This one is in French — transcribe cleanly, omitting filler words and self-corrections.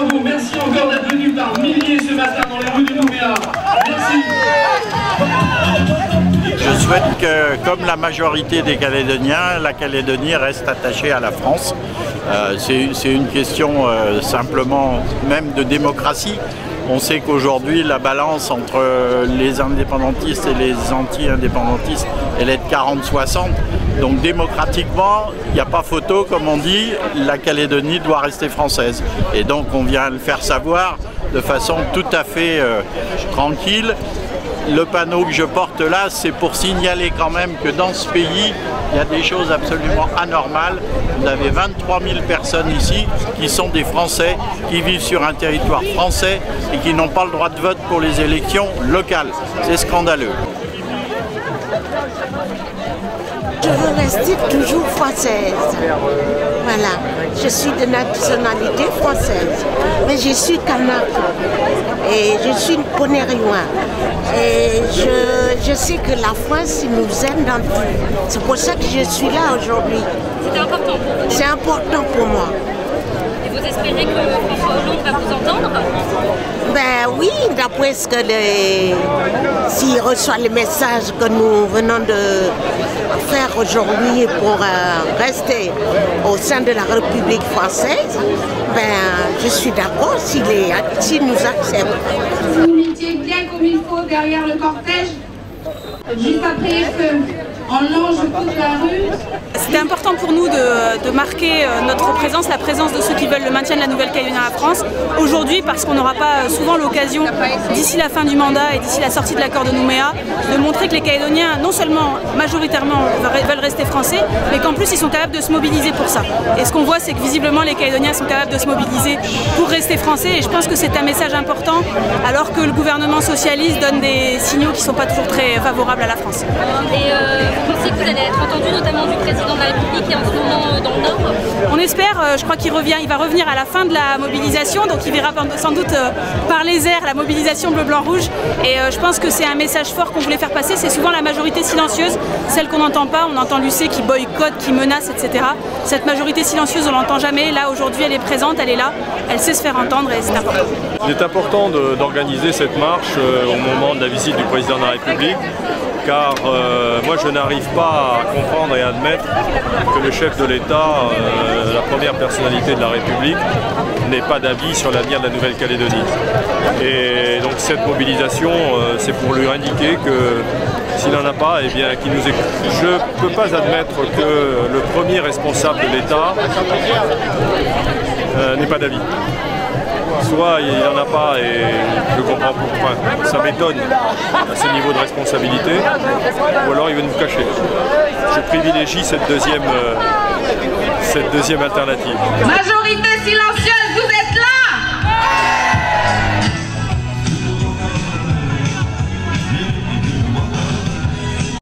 bravo, merci encore d'être venu par milliers ce matin dans les rues de Nouméa. Merci. Je souhaite que, comme la majorité des Calédoniens, la Calédonie reste attachée à la France. C'est une question simplement même de démocratie. On sait qu'aujourd'hui, la balance entre les indépendantistes et les anti-indépendantistes, elle est de 40-60. Donc démocratiquement, il n'y a pas photo, comme on dit, la Calédonie doit rester française. Et donc on vient le faire savoir de façon tout à fait tranquille. Le panneau que je porte là, c'est pour signaler quand même que dans ce pays, il y a des choses absolument anormales. Vous avez 23 000 personnes ici qui sont des Français, qui vivent sur un territoire français et qui n'ont pas le droit de vote pour les élections locales. C'est scandaleux. Je veux rester toujours française. Voilà. Je suis de nationalité française. Mais je suis kanak. Et je suis une Ponériois. Et je sais que la France nous aime dans tout. C'est pour ça que je suis là aujourd'hui. C'est important pour vous? C'est important pour moi. Et vous espérez que François Hollande va vous entendre? Ben oui, d'après ce que s'il reçoit les messages que nous venons de faire aujourd'hui pour rester au sein de la République française, ben je suis d'accord s'il nous accepte. Vous vous mettiez bien comme il faut derrière le cortège, juste après on longe toute la rue. C'était important pour nous de marquer notre présence, la présence de ceux qui veulent le maintien de la Nouvelle-Calédonie à la France aujourd'hui, parce qu'on n'aura pas souvent l'occasion, d'ici la fin du mandat et d'ici la sortie de l'accord de Nouméa, de montrer que les Calédoniens, non seulement majoritairement veulent rester français, mais qu'en plus ils sont capables de se mobiliser pour ça. Et ce qu'on voit, c'est que visiblement les Calédoniens sont capables de se mobiliser pour rester français, et je pense que c'est un message important, alors que le gouvernement socialiste donne des signaux qui ne sont pas toujours très favorables à la France. Et vous pensez que vous allez être entendu, notamment du président de la République qui est en ce moment dans le Nord? On espère, je crois qu'il va revenir à la fin de la mobilisation, donc il verra sans doute par les airs la mobilisation bleu-blanc-rouge, et je pense que c'est un message fort qu'on voulait faire passer. C'est souvent la majorité silencieuse, celle qu'on n'entend pas. On entend l'UC qui boycotte, qui menace, etc. Cette majorité silencieuse, on l'entend jamais. Là, aujourd'hui, elle est présente, elle est là, elle sait se faire entendre, et c'est important. Il est important d'organiser cette marche au moment de la visite du président de la République, car moi je n'arrive pas à comprendre et à admettre que le chef de l'État, la première personnalité de la République, n'ait pas d'avis sur l'avenir de la Nouvelle-Calédonie. Et donc cette mobilisation, c'est pour lui indiquer que s'il n'en a pas, eh bien qu'il nous écoute. Je ne peux pas admettre que le premier responsable de l'État n'ait pas d'avis. Soit il n'en a pas et je comprends pourquoi. Ça m'étonne à ce niveau de responsabilité, ou alors il veut nous cacher. Je privilégie cette deuxième alternative. Majorité silencieuse, vous êtes là!